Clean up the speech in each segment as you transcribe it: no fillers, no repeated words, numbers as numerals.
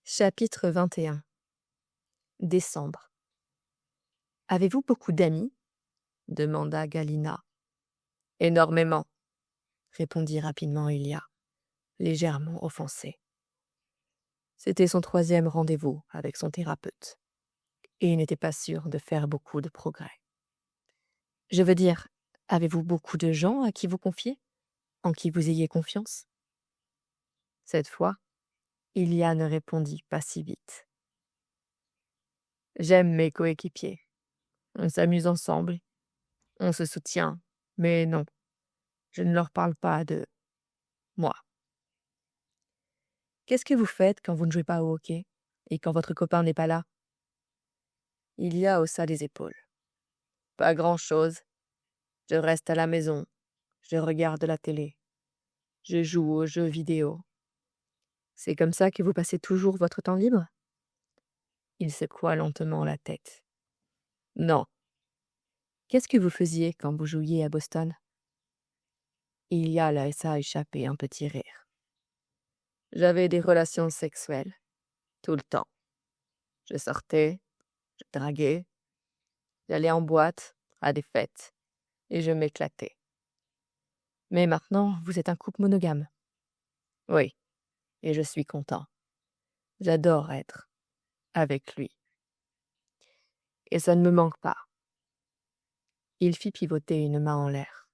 Chapitre 21. Décembre. Avez-vous beaucoup d'amis? Demanda Galina. Énormément, répondit rapidement Ilia, légèrement offensé. C'était son troisième rendez-vous avec son thérapeute, et il n'était pas sûr de faire beaucoup de progrès. Je veux dire, avez-vous beaucoup de gens à qui vous confier, en qui vous ayez confiance? Cette fois, Ilia ne répondit pas si vite. J'aime mes coéquipiers. On s'amuse ensemble, on se soutient, mais non, je ne leur parle pas de moi. Qu'est-ce que vous faites quand vous ne jouez pas au hockey et quand votre copain n'est pas là? Ilia haussa les épaules. Pas grand-chose. Je reste à la maison. Je regarde la télé. Je joue aux jeux vidéo. C'est comme ça que vous passez toujours votre temps libre? Il secoua lentement la tête. Non. Qu'est-ce que vous faisiez quand vous jouiez à Boston? Ilia laissa échapper un petit rire. J'avais des relations sexuelles. Tout le temps. Je sortais, je draguais, j'allais en boîte, à des fêtes, et je m'éclatais. Mais maintenant, vous êtes un couple monogame. Oui, et je suis content. J'adore être avec lui. Et ça ne me manque pas. Il fit pivoter une main en l'air,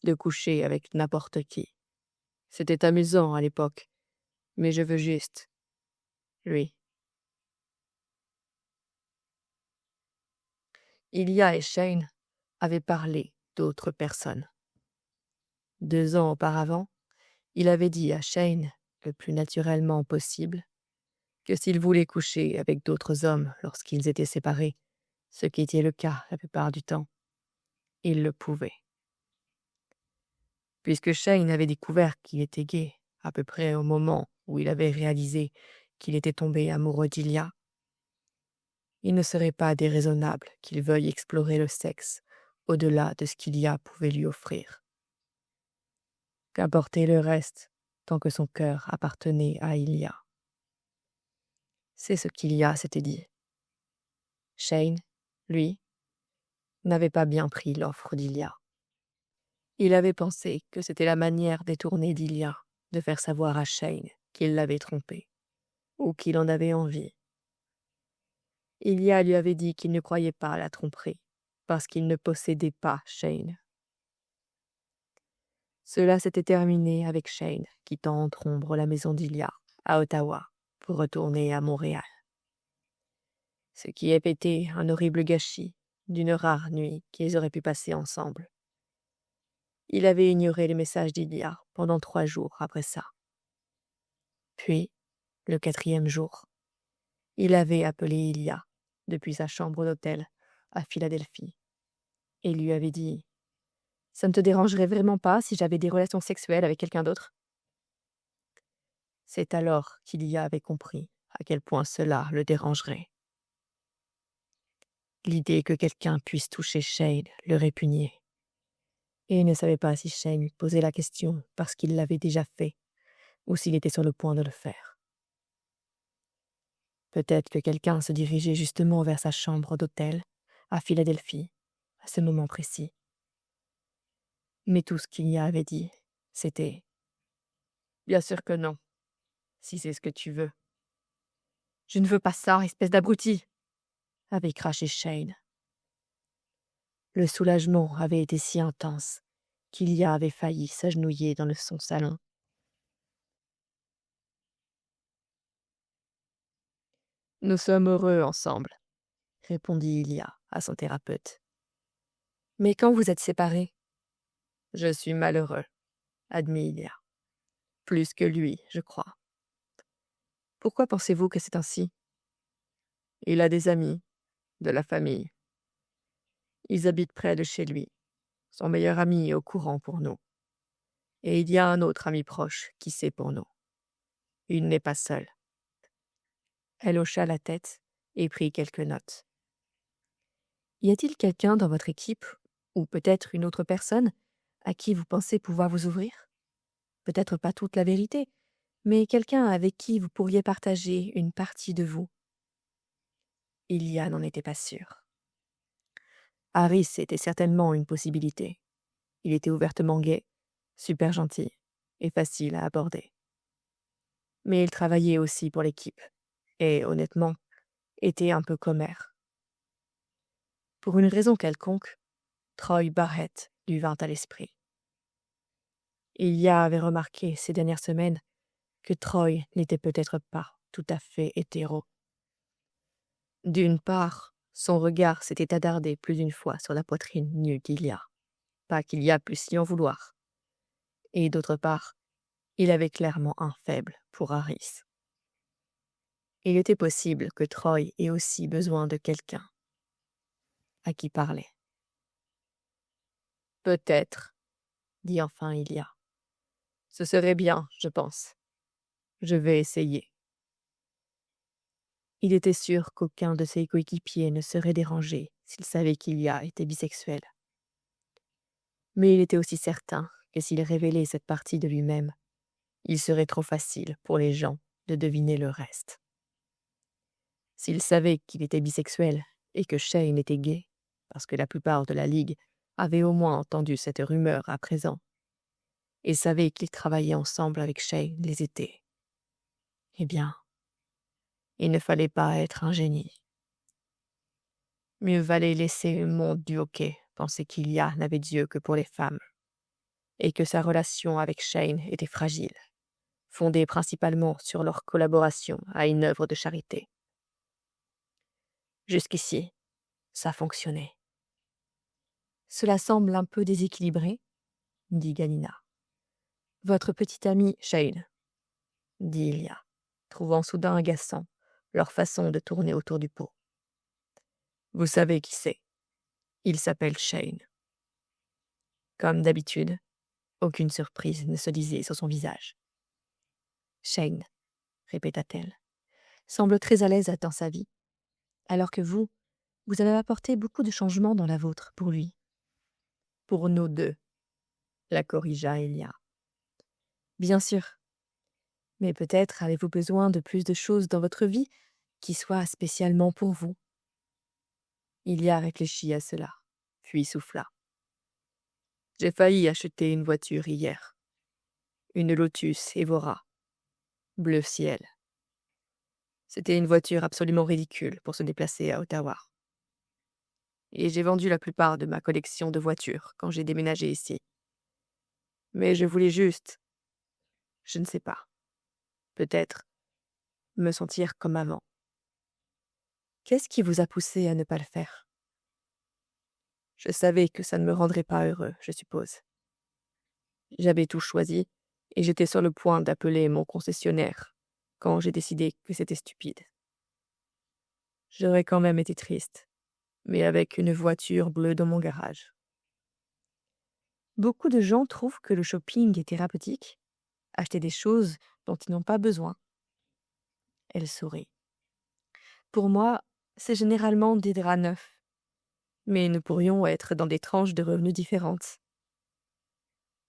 de coucher avec n'importe qui. C'était amusant à l'époque, mais je veux juste lui. Ilia et Shane avaient parlé d'autres personnes. 2 ans auparavant, il avait dit à Shane, le plus naturellement possible, que s'il voulait coucher avec d'autres hommes lorsqu'ils étaient séparés, ce qui était le cas la plupart du temps, il le pouvait. Puisque Shane avait découvert qu'il était gay à peu près au moment où il avait réalisé qu'il était tombé amoureux d'Ilia, il ne serait pas déraisonnable qu'il veuille explorer le sexe au-delà de ce qu'Ilia pouvait lui offrir. Qu'importait le reste, tant que son cœur appartenait à Ilia. C'est ce qu'Ilia s'était dit. Shane, lui, n'avait pas bien pris l'offre d'Ilia. Il avait pensé que c'était la manière détournée d'Ilia de faire savoir à Shane qu'il l'avait trompé, ou qu'il en avait envie. Ilia lui avait dit qu'il ne croyait pas à la tromperie, parce qu'il ne possédait pas Shane. Cela s'était terminé avec Shane quittant entre ombre la maison d'Ilia, à Ottawa, pour retourner à Montréal. Ce qui avait été un horrible gâchis d'une rare nuit qu'ils auraient pu passer ensemble. Il avait ignoré les messages d'Ilia pendant 3 jours après ça. Puis, le 4e jour, il avait appelé Ilia depuis sa chambre d'hôtel à Philadelphie et lui avait dit « Ça ne te dérangerait vraiment pas si j'avais des relations sexuelles avec quelqu'un d'autre ?» C'est alors qu'Ilia avait compris à quel point cela le dérangerait. L'idée que quelqu'un puisse toucher Shane le répugnait. Et il ne savait pas si Shane lui posait la question parce qu'il l'avait déjà fait ou s'il était sur le point de le faire. Peut-être que quelqu'un se dirigeait justement vers sa chambre d'hôtel, à Philadelphie, à ce moment précis. Mais tout ce qu'Ilia avait dit, c'était « Bien sûr que non, si c'est ce que tu veux. »« Je ne veux pas ça, espèce d'abruti !» avait craché Shane. Le soulagement avait été si intense qu'Ilia avait failli s'agenouiller dans son salon. « Nous sommes heureux ensemble, » répondit Ilia à son thérapeute. « Mais quand vous êtes séparés ?»« Je suis malheureux, » admit Ilia. « Plus que lui, je crois. » « Pourquoi pensez-vous que c'est ainsi ?»« Il a des amis, de la famille. Ils habitent près de chez lui. Son meilleur ami est au courant pour nous. Et il y a un autre ami proche qui sait pour nous. Il n'est pas seul. » Elle hocha la tête et prit quelques notes. « Y a-t-il quelqu'un dans votre équipe, ou peut-être une autre personne, à qui vous pensez pouvoir vous ouvrir? Peut-être pas toute la vérité, mais quelqu'un avec qui vous pourriez partager une partie de vous. Ilia n'en était pas sûre. Harris était certainement une possibilité. Il était ouvertement gai, super gentil et facile à aborder. Mais il travaillait aussi pour l'équipe et, honnêtement, était un peu commère. Pour une raison quelconque, Troy Barrett lui vint à l'esprit. Ilia avait remarqué ces dernières semaines que Troy n'était peut-être pas tout à fait hétéro. D'une part, son regard s'était attardé plus d'une fois sur la poitrine nue d'Ilia, pas qu'Ilia pût s'y en vouloir. Et d'autre part, il avait clairement un faible pour Harris. Il était possible que Troy ait aussi besoin de quelqu'un à qui parler. Peut-être, dit enfin Ilia. Ce serait bien, je pense. Je vais essayer. Il était sûr qu'aucun de ses coéquipiers ne serait dérangé s'il savait qu'Ilia était bisexuel. Mais il était aussi certain que s'il révélait cette partie de lui-même, il serait trop facile pour les gens de deviner le reste. S'il savait qu'il était bisexuel et que Shane était gay, parce que la plupart de la Ligue avait au moins entendu cette rumeur à présent, et savait qu'ils travaillaient ensemble avec Shane les étés, eh bien, il ne fallait pas être un génie. Mieux valait laisser le monde du hockey penser qu'Ilia n'avait d'yeux que pour les femmes, et que sa relation avec Shane était fragile, fondée principalement sur leur collaboration à une œuvre de charité. Jusqu'ici, ça fonctionnait. Cela semble un peu déséquilibré, dit Galina. Votre petit ami Shane, dit Ilia, trouvant soudain agaçant leur façon de tourner autour du pot. Vous savez qui c'est. Il s'appelle Shane. Comme d'habitude, aucune surprise ne se lisait sur son visage. Shane, répéta-t-elle, semble très à l'aise dans sa vie, alors que vous avez apporté beaucoup de changements dans la vôtre pour lui. Pour nous deux, la corrigea Ilia. Bien sûr. Mais peut-être avez-vous besoin de plus de choses dans votre vie qui soient spécialement pour vous. Ilia réfléchit à cela, puis souffla. J'ai failli acheter une voiture hier. Une Lotus Evora, bleu ciel. C'était une voiture absolument ridicule pour se déplacer à Ottawa. Et j'ai vendu la plupart de ma collection de voitures quand j'ai déménagé ici. Mais je voulais juste, je ne sais pas, peut-être, me sentir comme avant. Qu'est-ce qui vous a poussé à ne pas le faire? Je savais que ça ne me rendrait pas heureux, je suppose. J'avais tout choisi et j'étais sur le point d'appeler mon concessionnaire quand j'ai décidé que c'était stupide. J'aurais quand même été triste, mais avec une voiture bleue dans mon garage. Beaucoup de gens trouvent que le shopping est thérapeutique, acheter des choses dont ils n'ont pas besoin. Elle sourit. Pour moi, c'est généralement des draps neufs, mais nous pourrions être dans des tranches de revenus différentes.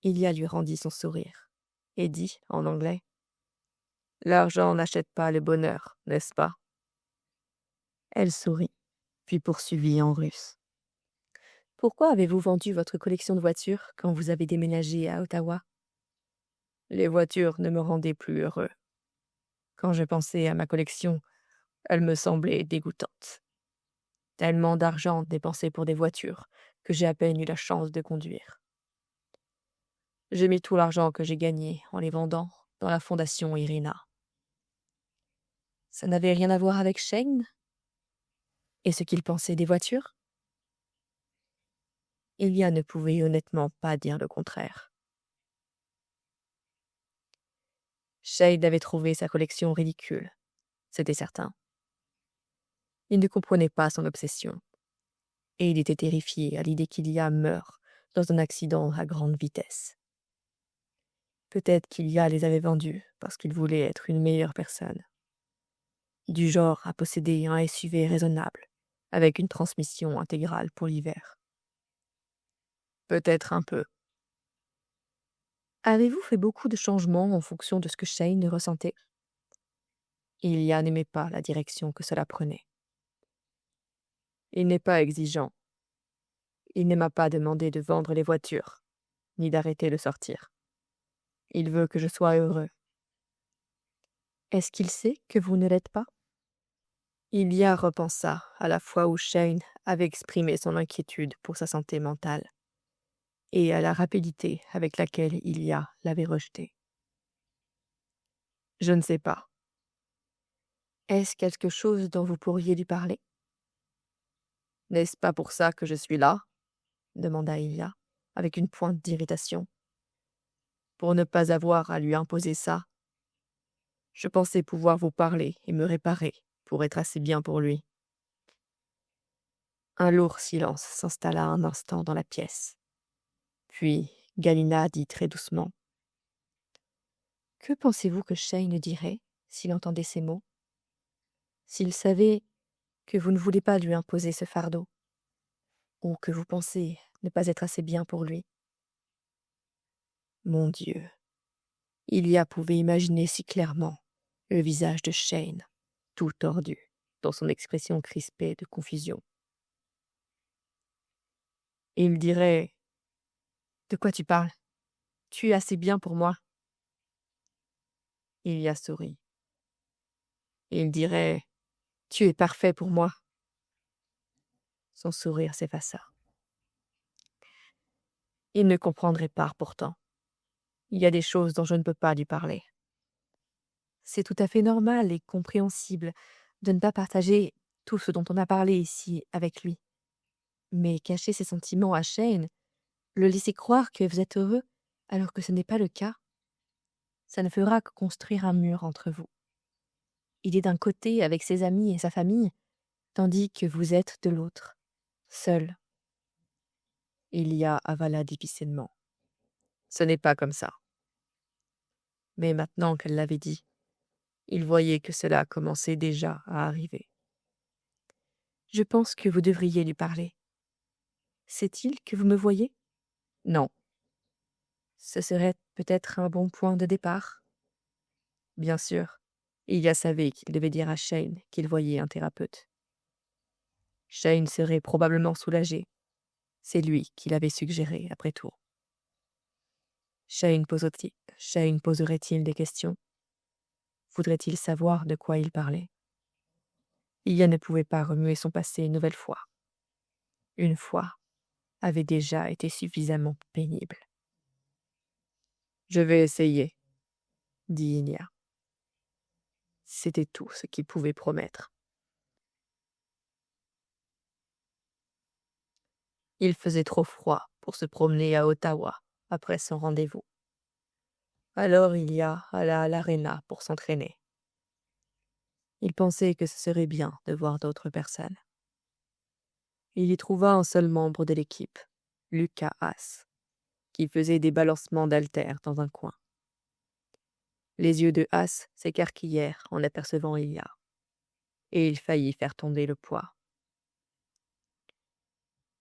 Ilia lui rendit son sourire et dit, en anglais, « L'argent n'achète pas le bonheur, n'est-ce pas ?» Elle sourit, puis poursuivit en russe. « Pourquoi avez-vous vendu votre collection de voitures quand vous avez déménagé à Ottawa? » Les voitures ne me rendaient plus heureux. Quand je pensais à ma collection, elle me semblait dégoûtante. Tellement d'argent dépensé pour des voitures que j'ai à peine eu la chance de conduire. J'ai mis tout l'argent que j'ai gagné en les vendant dans la fondation Irina. Ça n'avait rien à voir avec Shane? Et ce qu'il pensait des voitures? Ilia ne pouvait honnêtement pas dire le contraire. Shane avait trouvé sa collection ridicule, c'était certain. Il ne comprenait pas son obsession, et il était terrifié à l'idée qu'Ilia meure dans un accident à grande vitesse. Peut-être qu'Ilia les avait vendus parce qu'il voulait être une meilleure personne. Du genre à posséder un SUV raisonnable, avec une transmission intégrale pour l'hiver. Peut-être un peu. Avez-vous fait beaucoup de changements en fonction de ce que Shane ressentait? Ilia n'aimait pas la direction que cela prenait. Il n'est pas exigeant. Il ne m'a pas demandé de vendre les voitures, ni d'arrêter de sortir. Il veut que je sois heureux. Est-ce qu'il sait que vous ne l'êtes pas? Ilia repensa à la fois où Shane avait exprimé son inquiétude pour sa santé mentale et à la rapidité avec laquelle Ilia l'avait rejeté. Je ne sais pas. Est-ce quelque chose dont vous pourriez lui parler? N'est-ce pas pour ça que je suis là? Demanda Ilia, avec une pointe d'irritation. Pour ne pas avoir à lui imposer ça. Je pensais pouvoir vous parler et me réparer pour être assez bien pour lui. Un lourd silence s'installa un instant dans la pièce. Puis Galina dit très doucement: Que pensez-vous que Shane dirait s'il entendait ces mots? S'il savait que vous ne voulez pas lui imposer ce fardeau, ou que vous pensez ne pas être assez bien pour lui? Mon Dieu, Ilia pouvait imaginer si clairement le visage de Shane, tout tordu, dans son expression crispée de confusion. Il dirait: De quoi tu parles? Tu es assez bien pour moi. Ilia sourit. Il dirait: Tu es parfait pour moi. Son sourire s'effaça. Il ne comprendrait pas pourtant. Il y a des choses dont je ne peux pas lui parler. C'est tout à fait normal et compréhensible de ne pas partager tout ce dont on a parlé ici avec lui. Mais cacher ses sentiments à Shane, le laisser croire que vous êtes heureux alors que ce n'est pas le cas, ça ne fera que construire un mur entre vous. Il est d'un côté avec ses amis et sa famille, tandis que vous êtes de l'autre, seul. Ilia avala difficilement. Ce n'est pas comme ça. Mais maintenant qu'elle l'avait dit, il voyait que cela commençait déjà à arriver. Je pense que vous devriez lui parler. Sait-il que vous me voyez? Non. Ce serait peut-être un bon point de départ. Bien sûr, Ilia savait qu'il devait dire à Shane qu'il voyait un thérapeute. Shane serait probablement soulagé. C'est lui qui l'avait suggéré, après tout. Shane poserait-il des questions? Voudrait-il savoir de quoi il parlait? Ilia ne pouvait pas remuer son passé une nouvelle fois. Une fois avait déjà été suffisamment pénible. Je vais essayer, dit Ilia. C'était tout ce qu'il pouvait promettre. Il faisait trop froid pour se promener à Ottawa après son rendez-vous. Alors Ilia alla à l'aréna pour s'entraîner. Il pensait que ce serait bien de voir d'autres personnes. Il y trouva un seul membre de l'équipe, Lucas Haas, qui faisait des balancements d'haltères dans un coin. Les yeux de Haas s'écarquillèrent en apercevant Ilia, et il faillit faire tomber le poids.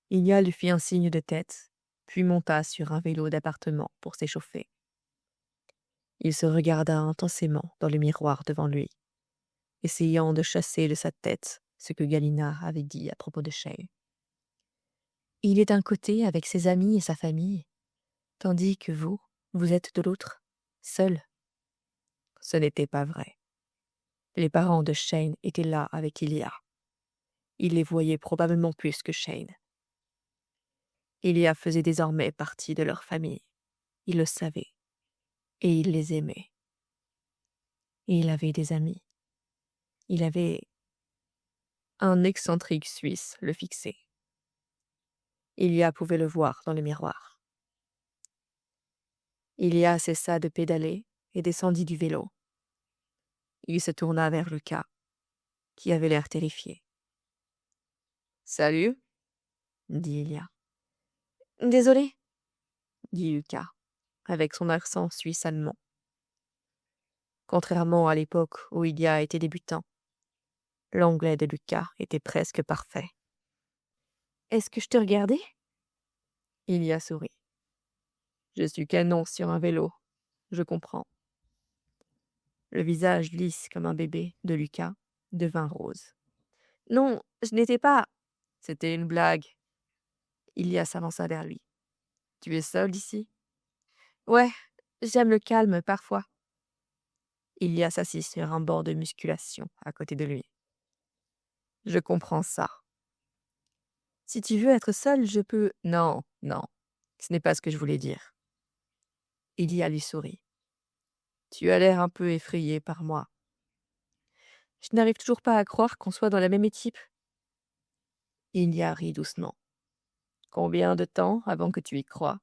Ilia lui fit un signe de tête, puis monta sur un vélo d'appartement pour s'échauffer. Il se regarda intensément dans le miroir devant lui, essayant de chasser de sa tête ce que Galina avait dit à propos de Shane. Il est d'un côté avec ses amis et sa famille, tandis que vous êtes de l'autre, seul. Ce n'était pas vrai. Les parents de Shane étaient là avec Ilia. Il les voyait probablement plus que Shane. Ilia faisait désormais partie de leur famille. Il le savait. Et il les aimait. Et il avait des amis. Il avait un excentrique Suisse le fixait. Ilia pouvait le voir dans le miroir. Ilia cessa de pédaler et descendit du vélo. Il se tourna vers Lucas, qui avait l'air terrifié. « Salut » dit Ilia. « Désolé » dit Lucas, avec son accent suisse-allemand. Contrairement à l'époque où Ilia était débutant, l'anglais de Lucas était presque parfait. « Est-ce que je te regardais » Ilia sourit. « Je suis canon sur un vélo. Je comprends. Le visage lisse comme un bébé de Lucas devint rose. Non, je n'étais pas. C'était une blague. Ilia s'avança vers lui. Tu es seul ici? Ouais, j'aime le calme parfois. Ilia s'assit sur un banc de musculation à côté de lui. Je comprends ça. Si tu veux être seul, je peux. Non, non, ce n'est pas ce que je voulais dire. Ilia lui sourit. Tu as l'air un peu effrayé par moi. Je n'arrive toujours pas à croire qu'on soit dans la même équipe. Ilia rit doucement. Combien de temps avant que tu y crois?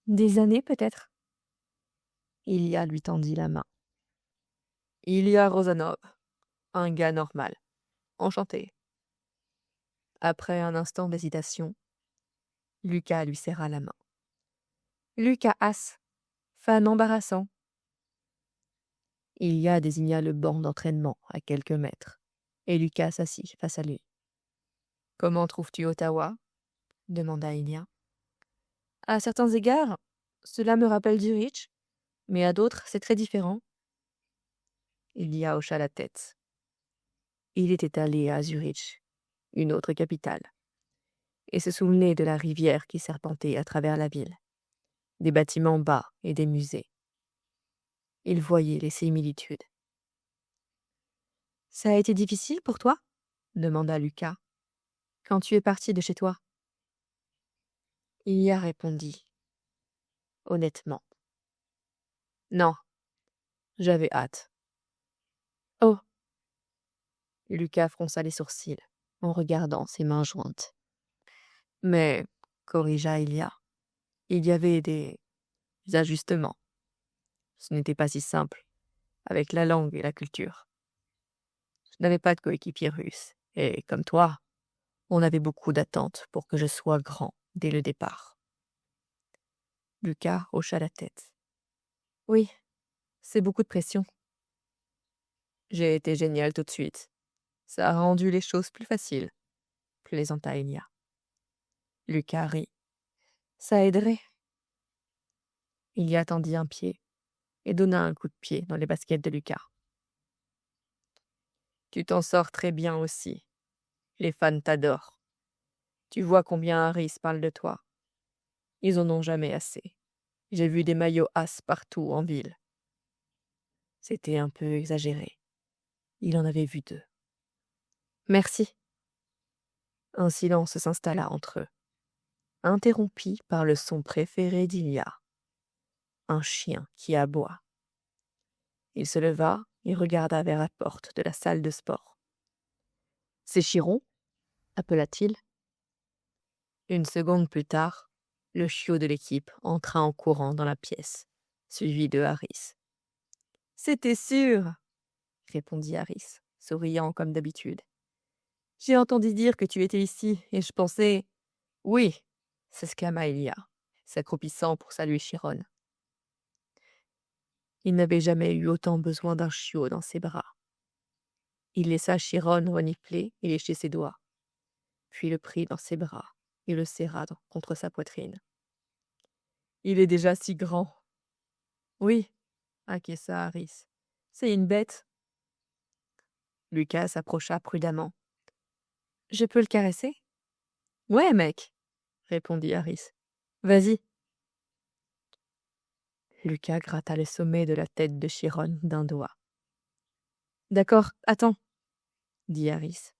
Des années peut-être. Ilia lui tendit la main. Ilia Rosanov, un gars normal. Enchanté. Après un instant d'hésitation, Lucas lui serra la main. Lucas Haas, fan embarrassant. Ilia désigna le banc d'entraînement à quelques mètres, et Lucas s'assit face à lui. Comment trouves-tu Ottawa? Demanda Ilia. À certains égards, cela me rappelle Zurich, mais à d'autres, c'est très différent. Ilia hocha la tête. Il était allé à Zurich, une autre capitale, et se souvenait de la rivière qui serpentait à travers la ville, des bâtiments bas et des musées. Il voyait les similitudes. Ça a été difficile pour toi? Demanda Lucas. Quand tu es parti de chez toi? Ilia répondit, honnêtement. Non, j'avais hâte. Oh! Lucas fronça les sourcils en regardant ses mains jointes. Mais, corrigea Ilia, il y avait des ajustements. Ce n'était pas si simple, avec la langue et la culture. Je n'avais pas de coéquipier russe, et comme toi, on avait beaucoup d'attentes pour que je sois grand dès le départ. Lucas hocha la tête. Oui, c'est beaucoup de pression. J'ai été génial tout de suite. Ça a rendu les choses plus faciles, plaisanta Ilia. Lucas rit. Ça aiderait. Ilia tendit un pied et donna un coup de pied dans les baskets de Lucas. Tu t'en sors très bien aussi. Les fans t'adorent. Tu vois combien Harris parle de toi. Ils en ont jamais assez. J'ai vu des maillots As partout en ville. C'était un peu exagéré. Il en avait vu 2. Merci. Un silence s'installa entre eux, interrompu par le son préféré d'Ilia. Un chien qui aboie. Il se leva et regarda vers la porte de la salle de sport. « C'est Chiron » appela-t-il. Une seconde plus tard, le chiot de l'équipe entra en courant dans la pièce, suivi de Harris. « C'était sûr !» répondit Harris, souriant comme d'habitude. « J'ai entendu dire que tu étais ici et je pensais… » « Oui !» s'exclama Ilia, s'accroupissant pour saluer Chiron. Il n'avait jamais eu autant besoin d'un chiot dans ses bras. Il laissa Chiron renifler et lécher ses doigts, puis le prit dans ses bras et le serra contre sa poitrine. « Il est déjà si grand. »« Oui, » acquiesça Harris. « C'est une bête. » Lucas s'approcha prudemment. « Je peux le caresser ?»« Ouais, mec !» répondit Harris. « Vas-y. » Lucas gratta le sommet de la tête de Chiron d'un doigt. « D'accord, attends, » dit Harris.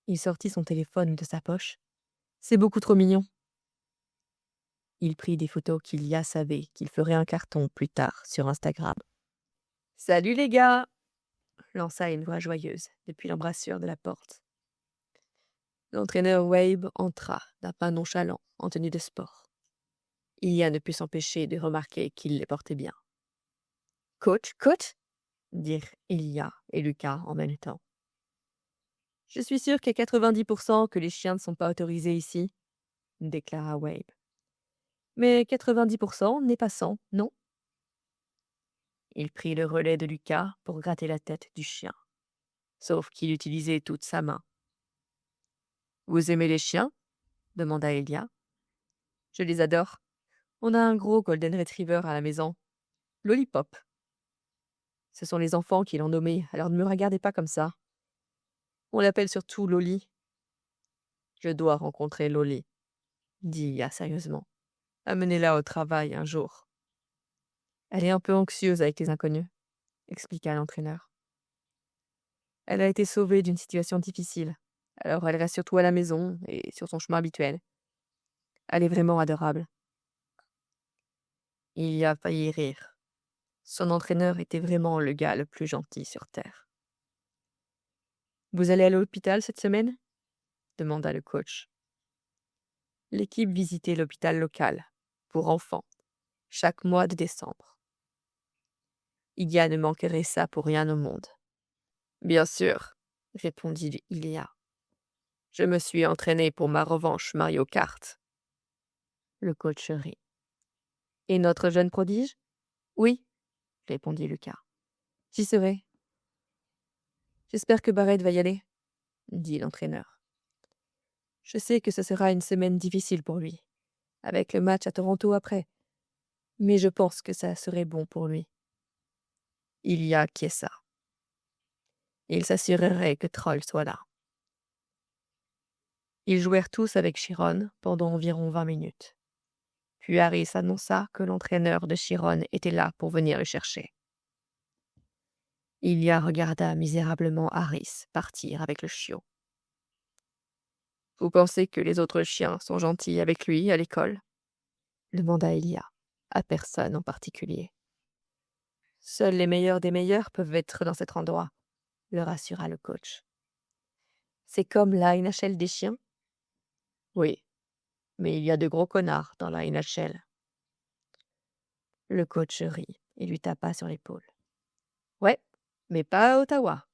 Il sortit son téléphone de sa poche. « C'est beaucoup trop mignon. » Il prit des photos qu'Ilia savait qu'il ferait un carton plus tard sur Instagram. « Salut les gars !» lança une voix joyeuse depuis l'embrasure de la porte. L'entraîneur Wabe entra d'un pas nonchalant en tenue de sport. Ilia ne put s'empêcher de remarquer qu'il les portait bien. « Coach ?» dirent Ilia et Lucas en même temps. « Je suis sûr qu'à 90% que les chiens ne sont pas autorisés ici, » déclara Wabe. « Mais 90% n'est pas 100, non ?» Il prit le relais de Lucas pour gratter la tête du chien, sauf qu'il utilisait toute sa main. « Vous aimez les chiens ?» demanda Ilia. « Je les adore. On a un gros Golden Retriever à la maison. Lollipop. Ce sont les enfants qui l'ont nommé, alors ne me regardez pas comme ça. On l'appelle surtout Loli. Je dois rencontrer Loli, dit Ilia sérieusement. Amenez-la au travail un jour. Elle est un peu anxieuse avec les inconnus, expliqua l'entraîneur. Elle a été sauvée d'une situation difficile, alors elle reste surtout à la maison et sur son chemin habituel. Elle est vraiment adorable. Il y a failli rire. Son entraîneur était vraiment le gars le plus gentil sur Terre. Vous allez à l'hôpital cette semaine? Demanda le coach. L'équipe visitait l'hôpital local, pour enfants, chaque mois de décembre. Ilia ne manquerait ça pour rien au monde. Bien sûr, répondit Ilia. Je me suis entraîné pour ma revanche Mario Kart. Le coach rit. Et notre jeune prodige? Oui, répondit Lucas. J'y serai. J'espère que Barrett va y aller, dit l'entraîneur. Je sais que ce sera une semaine difficile pour lui, avec le match à Toronto après, mais je pense que ça serait bon pour lui. Il y a Chiesa. Il s'assurerait que Troll soit là. Ils jouèrent tous avec Chiron pendant environ 20 minutes. Puis Harris annonça que l'entraîneur de Chiron était là pour venir le chercher. Ilia regarda misérablement Harris partir avec le chiot. « Vous pensez que les autres chiens sont gentils avec lui à l'école ?» demanda Ilia, à personne en particulier. « Seuls les meilleurs des meilleurs peuvent être dans cet endroit, » le rassura le coach. « C'est comme la NHL des chiens ?» Oui, mais il y a de gros connards dans la NHL. Le coach rit et lui tapa sur l'épaule. « Ouais, mais pas à Ottawa. »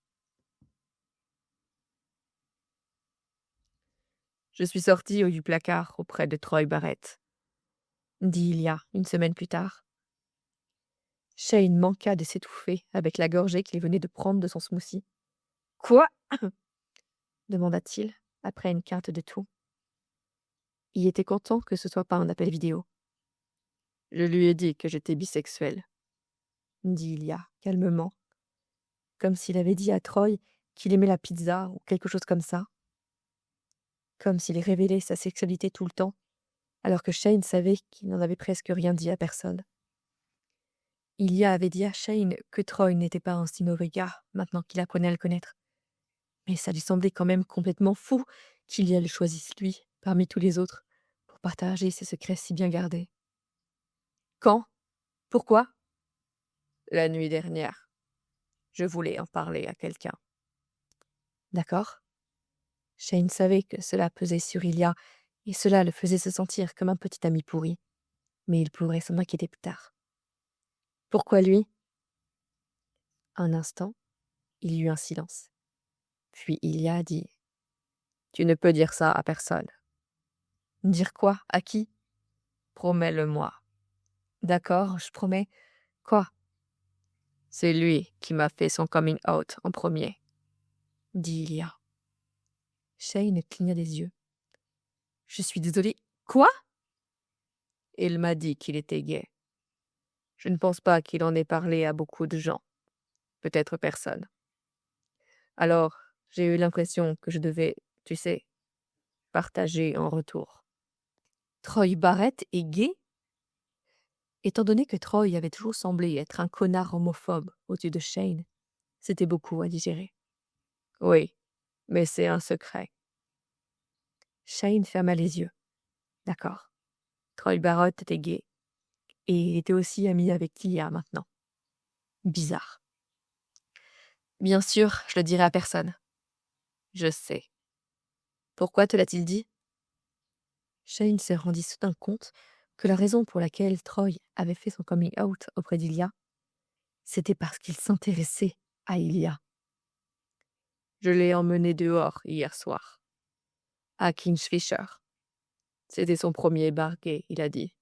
Je suis sorti du placard auprès de Troy Barrett, dit Ilia une semaine plus tard. Shane manqua de s'étouffer avec la gorgée qu'il venait de prendre de son smoothie. « Quoi ?» demanda-t-il, après une quinte de tout. Il était content que ce soit pas un appel vidéo. « Je lui ai dit que j'étais bisexuel, » dit Ilia calmement, comme s'il avait dit à Troy qu'il aimait la pizza ou quelque chose comme ça. Comme s'il révélait sa sexualité tout le temps, alors que Shane savait qu'il n'en avait presque rien dit à personne. Ilia avait dit à Shane que Troy n'était pas un si mauvais gars, maintenant qu'il apprenait à le connaître. Mais ça lui semblait quand même complètement fou qu'Ilia le choisisse lui, parmi tous les autres, pour partager ses secrets si bien gardés. Quand? Pourquoi? La nuit dernière. Je voulais en parler à quelqu'un. D'accord. Shane savait que cela pesait sur Ilia, et cela le faisait se sentir comme un petit ami pourri. Mais il pourrait s'en inquiéter plus tard. Pourquoi lui? Un instant, il y eut un silence. Puis Ilia dit « Tu ne peux dire ça à personne. » Dire quoi? À qui? Promets-le-moi. D'accord, je promets. Quoi? C'est lui qui m'a fait son coming out en premier, dit Ilia. Shane cligna des yeux. Je suis désolée. Quoi? Il m'a dit qu'il était gay. Je ne pense pas qu'il en ait parlé à beaucoup de gens. Peut-être personne. Alors, j'ai eu l'impression que je devais, tu sais, partager en retour. Troy Barrett est gay? Étant donné que Troy avait toujours semblé être un connard homophobe au-dessus de Shane, c'était beaucoup à digérer. Oui, mais c'est un secret. Shane ferma les yeux. D'accord. Troy Barrett était gay. Et il était aussi ami avec Lia maintenant. Bizarre. Bien sûr, je le dirai à personne. Je sais. Pourquoi te l'a-t-il dit? Shane se rendit soudain compte que la raison pour laquelle Troy avait fait son coming out auprès d'Ilia, c'était parce qu'il s'intéressait à Ilia. Je l'ai emmené dehors hier soir, à Kingfisher. C'était son premier bar gay, il a dit.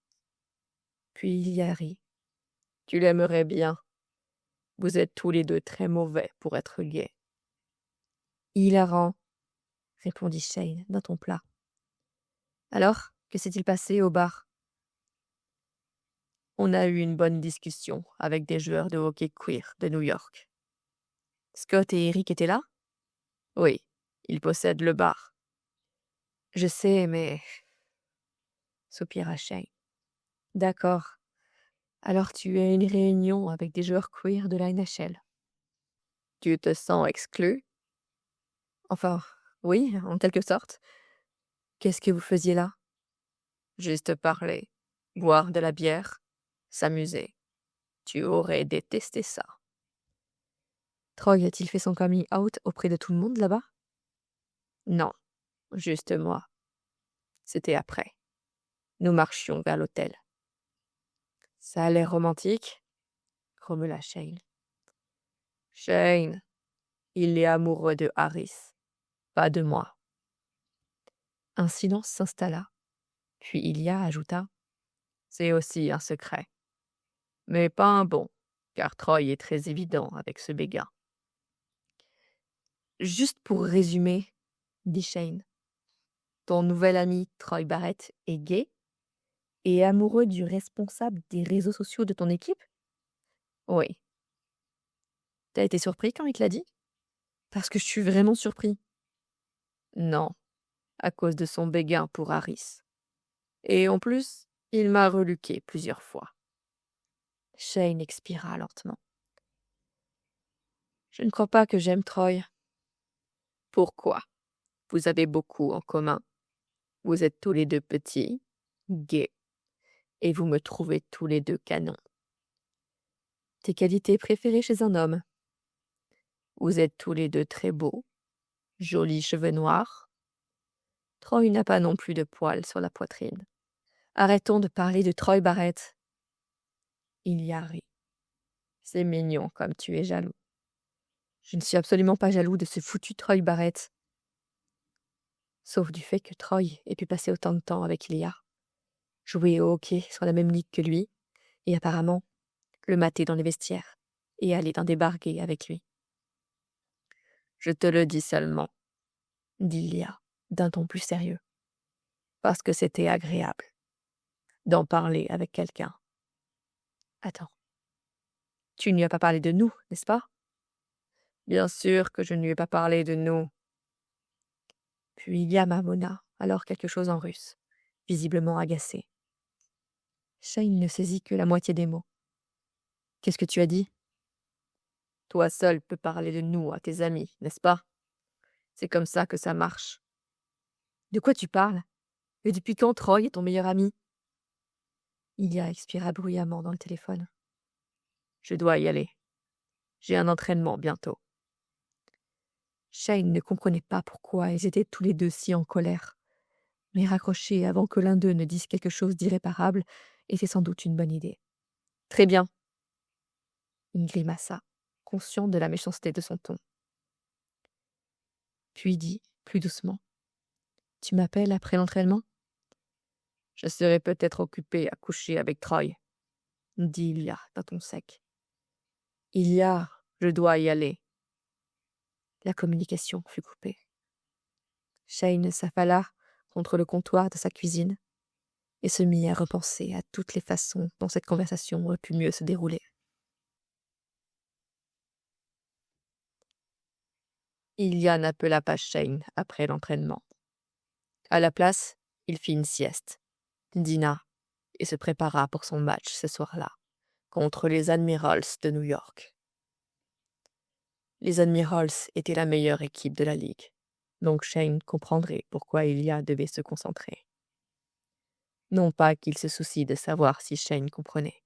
Puis Ilia rit. Tu l'aimerais bien. Vous êtes tous les deux très mauvais pour être gays. Hilarant, répondit Shane d'un ton plat. Alors, que s'est-il passé au bar? On a eu une bonne discussion avec des joueurs de hockey queer de New York. Scott et Eric étaient là? Oui, ils possèdent le bar. Je sais, mais... soupira Shane. D'accord. Alors tu as une réunion avec des joueurs queer de la NHL. Tu te sens exclu? Enfin, oui, en quelque sorte. Qu'est-ce que vous faisiez là? Juste parler, boire de la bière, s'amuser. Tu aurais détesté ça. Troy a-t-il fait son coming out auprès de tout le monde là-bas? Non, juste moi. C'était après. Nous marchions vers l'hôtel. Ça a l'air romantique, grommela Shane. Shane, il est amoureux de Harris, pas de moi. Un silence s'installa, puis Ilia ajouta: c'est aussi un secret. Mais pas un bon, car Troy est très évident avec ce béguin. Juste pour résumer, dit Shane, ton nouvel ami Troy Barrett est gay et amoureux du responsable des réseaux sociaux de ton équipe? Oui. T'as été surpris quand il te l'a dit? Parce que je suis vraiment surpris. Non, à cause de son béguin pour Harris. Et en plus, il m'a reluqué plusieurs fois. Shane expira lentement. Je ne crois pas que j'aime Troy. Pourquoi? Vous avez beaucoup en commun. Vous êtes tous les deux petits, gays, et vous me trouvez tous les deux canons. Tes qualités préférées chez un homme? Vous êtes tous les deux très beaux, jolis cheveux noirs. Troy n'a pas non plus de poils sur la poitrine. Arrêtons de parler de Troy Barrett. Il y a ri. C'est mignon comme tu es jaloux. Je ne suis absolument pas jaloux de ce foutu Troy Barrett. Sauf du fait que Troy ait pu passer autant de temps avec Ilia, jouer au hockey sur la même ligue que lui, et apparemment le mater dans les vestiaires et aller dans des bars gays avec lui. Je te le dis seulement, dit Ilia d'un ton plus sérieux, parce que c'était agréable d'en parler avec quelqu'un. Attends, tu ne lui as pas parlé de nous, n'est-ce pas? Bien sûr que je ne lui ai pas parlé de nous. Puis Ilia marmonna alors quelque chose en russe, visiblement agacé. Shane ne saisit que la moitié des mots. Qu'est-ce que tu as dit? Toi seul peux parler de nous à tes amis, n'est-ce pas? C'est comme ça que ça marche. De quoi tu parles? Et depuis quand Troy est ton meilleur ami? Ilia expira bruyamment dans le téléphone. Je dois y aller. J'ai un entraînement bientôt. Shane ne comprenait pas pourquoi ils étaient tous les deux si en colère. Mais raccrocher avant que l'un d'eux ne dise quelque chose d'irréparable était sans doute une bonne idée. Très bien. Il grimaça, conscient de la méchanceté de son ton. Puis dit, plus doucement: Tu m'appelles après l'entraînement? Je serai peut-être occupé à coucher avec Troy, dit Ilia d'un ton sec. Ilia, je dois y aller. La communication fut coupée. Shane s'affala contre le comptoir de sa cuisine et se mit à repenser à toutes les façons dont cette conversation aurait pu mieux se dérouler. Ilia n'appela pas Shane après l'entraînement. À la place, il fit une sieste, dîna et se prépara pour son match ce soir-là contre les Admirals de New York. Les Admirals étaient la meilleure équipe de la ligue, donc Shane comprendrait pourquoi Ilia devait se concentrer. Non pas qu'il se soucie de savoir si Shane comprenait.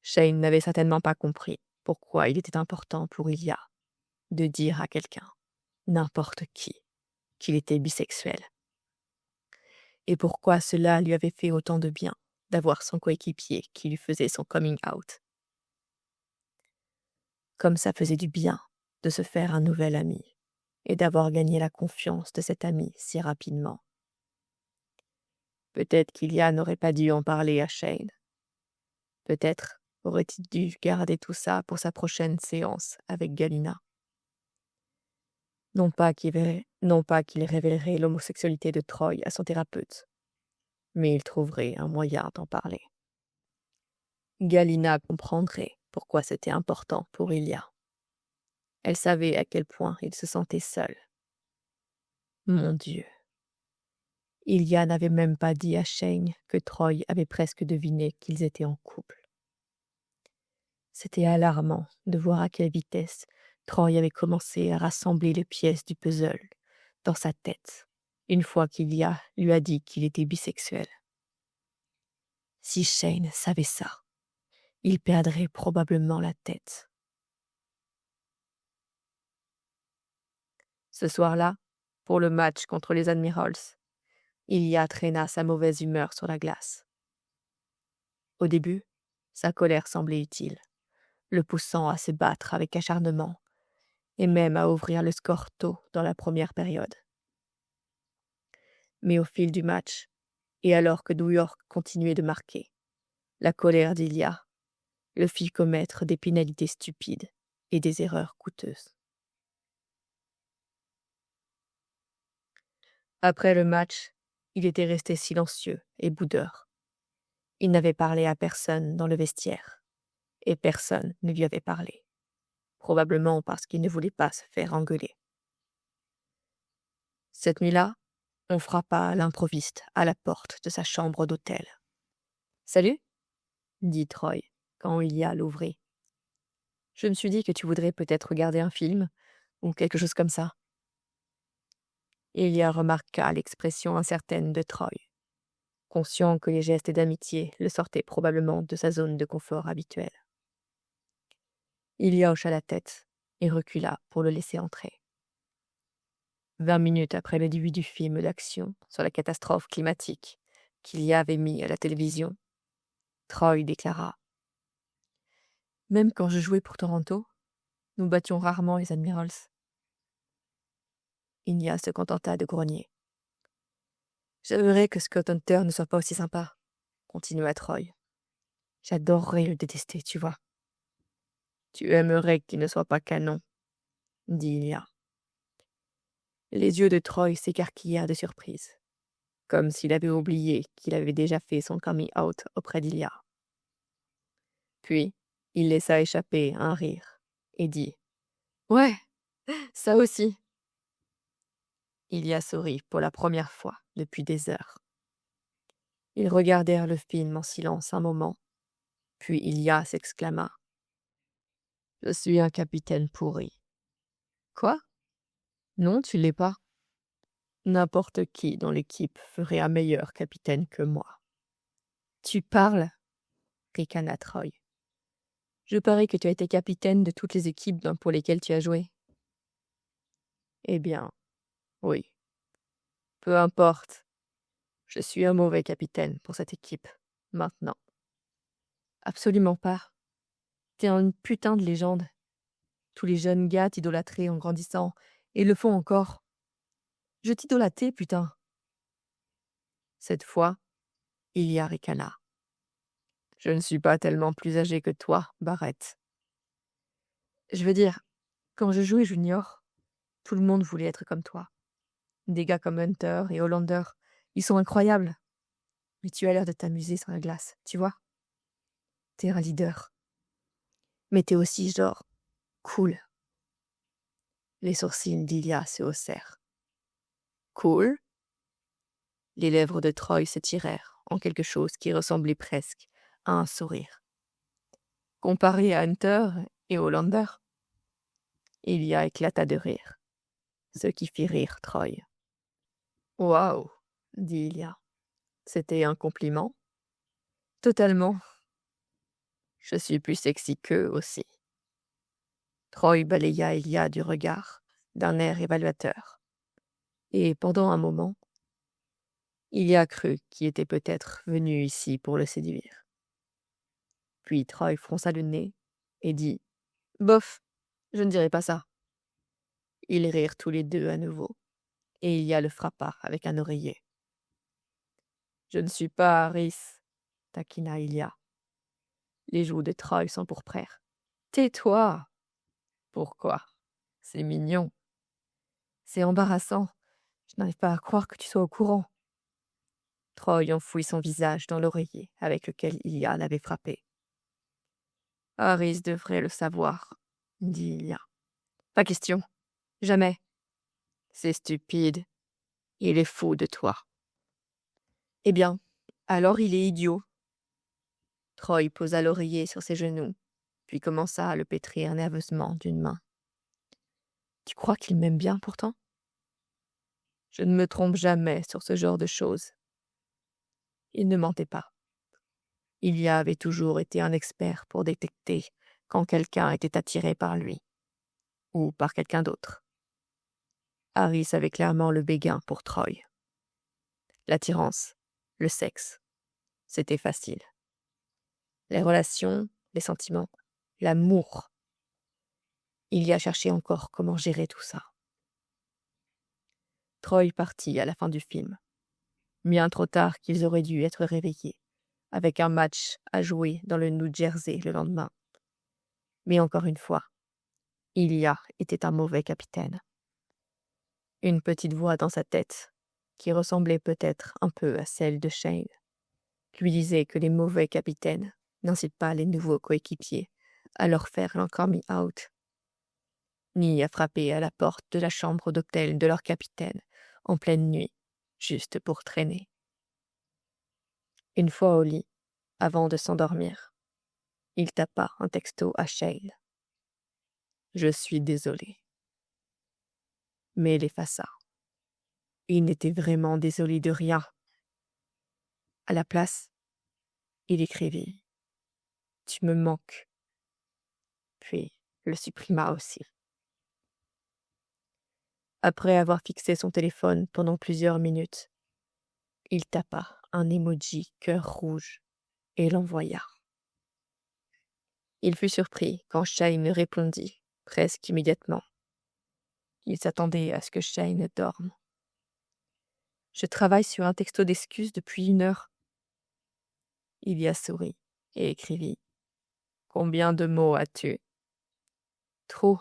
Shane n'avait certainement pas compris pourquoi il était important pour Ilia de dire à quelqu'un, n'importe qui, qu'il était bisexuel. Et pourquoi cela lui avait fait autant de bien d'avoir son coéquipier qui lui faisait son coming out. Comme ça faisait du bien de se faire un nouvel ami et d'avoir gagné la confiance de cet ami si rapidement. Peut-être qu'Ilia n'aurait pas dû en parler à Shane. Peut-être aurait-il dû garder tout ça pour sa prochaine séance avec Galina. Non pas qu'il révélerait l'homosexualité de Troy à son thérapeute, mais il trouverait un moyen d'en parler. Galina comprendrait pourquoi c'était important pour Ilia. Elle savait à quel point il se sentait seul. Mon Dieu. Ilia n'avait même pas dit à Shane que Troy avait presque deviné qu'ils étaient en couple. C'était alarmant de voir à quelle vitesse Troy avait commencé à rassembler les pièces du puzzle dans sa tête, une fois qu'Ilia lui a dit qu'il était bisexuel. Si Shane savait ça, il perdrait probablement la tête. Ce soir-là, pour le match contre les Admirals, Ilia traîna sa mauvaise humeur sur la glace. Au début, sa colère semblait utile, le poussant à se battre avec acharnement et même à ouvrir le score tôt dans la première période. Mais au fil du match, et alors que New York continuait de marquer, la colère d'Ilia le fit commettre des pénalités stupides et des erreurs coûteuses. Après le match, il était resté silencieux et boudeur. Il n'avait parlé à personne dans le vestiaire, et personne ne lui avait parlé, probablement parce qu'il ne voulait pas se faire engueuler. Cette nuit-là, on frappa à l'improviste à la porte de sa chambre d'hôtel. « Salut » dit Troy, quand Ilia l'ouvrit. « Je me suis dit que tu voudrais peut-être regarder un film, ou quelque chose comme ça. » Ilia remarqua l'expression incertaine de Troy, conscient que les gestes d'amitié le sortaient probablement de sa zone de confort habituelle. Ilia hocha la tête et recula pour le laisser entrer. 20 minutes après le début du film d'action sur la catastrophe climatique qu'Ilia avait mis à la télévision, Troy déclara « Même quand je jouais pour Toronto, nous battions rarement les Admirals. » Ilia se contenta de grogner. « J'aimerais que Scott Hunter ne soit pas aussi sympa, » continua Troy. « J'adorerais le détester, tu vois. »« Tu aimerais qu'il ne soit pas canon, » dit Ilia. Les yeux de Troy s'écarquillèrent de surprise, comme s'il avait oublié qu'il avait déjà fait son coming out auprès d'Ilia. Puis, il laissa échapper un rire et dit « Ouais, ça aussi !» Ilia sourit pour la première fois depuis des heures. Ils regardèrent le film en silence un moment, puis Ilia s'exclama « Je suis un capitaine pourri. »« Quoi ? Non, tu l'es pas. N'importe qui dans l'équipe ferait un meilleur capitaine que moi. »« Tu parles ?» ricana Troy. « Je parie que tu as été capitaine de toutes les équipes pour lesquelles tu as joué. » Eh bien, oui. Peu importe. Je suis un mauvais capitaine pour cette équipe, maintenant. Absolument pas. T'es une putain de légende. Tous les jeunes gars t'idolâtraient en grandissant, et le font encore. Je t'idolâtrais, putain. Cette fois, il y a ricana. Je ne suis pas tellement plus âgé que toi, Barrett. Je veux dire, quand je jouais junior, tout le monde voulait être comme toi. Des gars comme Hunter et Hollander, ils sont incroyables. Mais tu as l'air de t'amuser sur la glace, tu vois. T'es un leader. Mais t'es aussi genre cool. Les sourcils d'Ilia se haussèrent. Cool? Les lèvres de Troy se tirèrent en quelque chose qui ressemblait presque à un sourire. Comparé à Hunter et Hollander, Ilia éclata de rire, ce qui fit rire Troy. Waouh, dit Ilia. C'était un compliment? Totalement. Je suis plus sexy qu'eux aussi. Troy balaya Ilia du regard, d'un air évaluateur. Et pendant un moment, Ilia crut qu'il était peut-être venu ici pour le séduire. Puis Troy fronça le nez et dit « Bof, je ne dirai pas ça. » Ils rirent tous les deux à nouveau, et Ilia le frappa avec un oreiller. « Je ne suis pas Harris, » taquina Ilia. Les joues de Troy s'empourprèrent. « Tais-toi !»« Pourquoi ? C'est mignon. »« C'est embarrassant. Je n'arrive pas à croire que tu sois au courant. » Troy enfouit son visage dans l'oreiller avec lequel Ilia l'avait frappé. Harris devrait le savoir, dit Ilia. Pas question. Jamais. C'est stupide. Il est fou de toi. Eh bien, alors il est idiot. Troy posa l'oreiller sur ses genoux, puis commença à le pétrir nerveusement d'une main. Tu crois qu'il m'aime bien pourtant? Je ne me trompe jamais sur ce genre de choses. Il ne mentait pas. Ilia avait toujours été un expert pour détecter quand quelqu'un était attiré par lui, ou par quelqu'un d'autre. Harris avait clairement le béguin pour Troy. L'attirance, le sexe, c'était facile. Les relations, les sentiments, l'amour. Ilia cherchait encore comment gérer tout ça. Troy partit à la fin du film, bien trop tard qu'ils auraient dû être réveillés, avec un match à jouer dans le New Jersey le lendemain. Mais encore une fois, Ilia était un mauvais capitaine. Une petite voix dans sa tête, qui ressemblait peut-être un peu à celle de Shane, lui disait que les mauvais capitaines n'incitent pas les nouveaux coéquipiers à leur faire un coming out, ni à frapper à la porte de la chambre d'hôtel de leur capitaine en pleine nuit, juste pour traîner. Une fois au lit, avant de s'endormir, il tapa un texto à Shane. « Je suis désolé. » Mais il effaça. Il n'était vraiment désolé de rien. À la place, il écrivit « Tu me manques », puis le supprima aussi. Après avoir fixé son téléphone pendant plusieurs minutes, il tapa un emoji cœur rouge et l'envoya. Il fut surpris quand Shane répondit, presque immédiatement. Il s'attendait à ce que Shane dorme. « Je travaille sur un texto d'excuses depuis 1 heure. » Il y a souri et écrivit « Combien de mots as-tu ?»« Trop.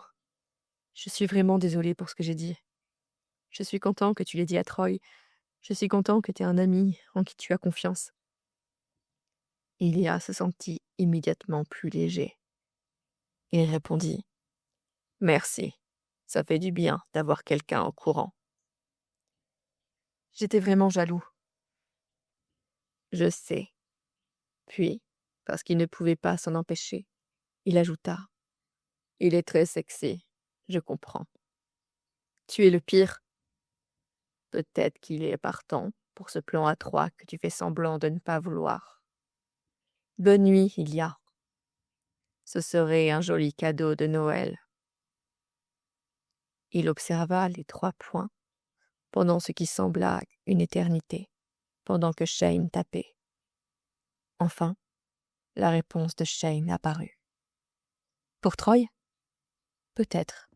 Je suis vraiment désolée pour ce que j'ai dit. Je suis content que tu l'aies dit à Troy. Je suis content que tu aies un ami en qui tu as confiance. » Ilia se sentit immédiatement plus léger. Il répondit « Merci, ça fait du bien d'avoir quelqu'un au courant. » J'étais vraiment jaloux. Je sais. Puis, parce qu'il ne pouvait pas s'en empêcher, il ajouta « Il est très sexy, je comprends. Tu es le pire. Peut-être qu'il est partant pour ce plan à 3 que tu fais semblant de ne pas vouloir. Bonne nuit, Ilia. Ce serait un joli cadeau de Noël. » Il observa les 3 points pendant ce qui sembla une éternité, pendant que Shane tapait. Enfin, la réponse de Shane apparut. « Pour Troy ? Peut-être.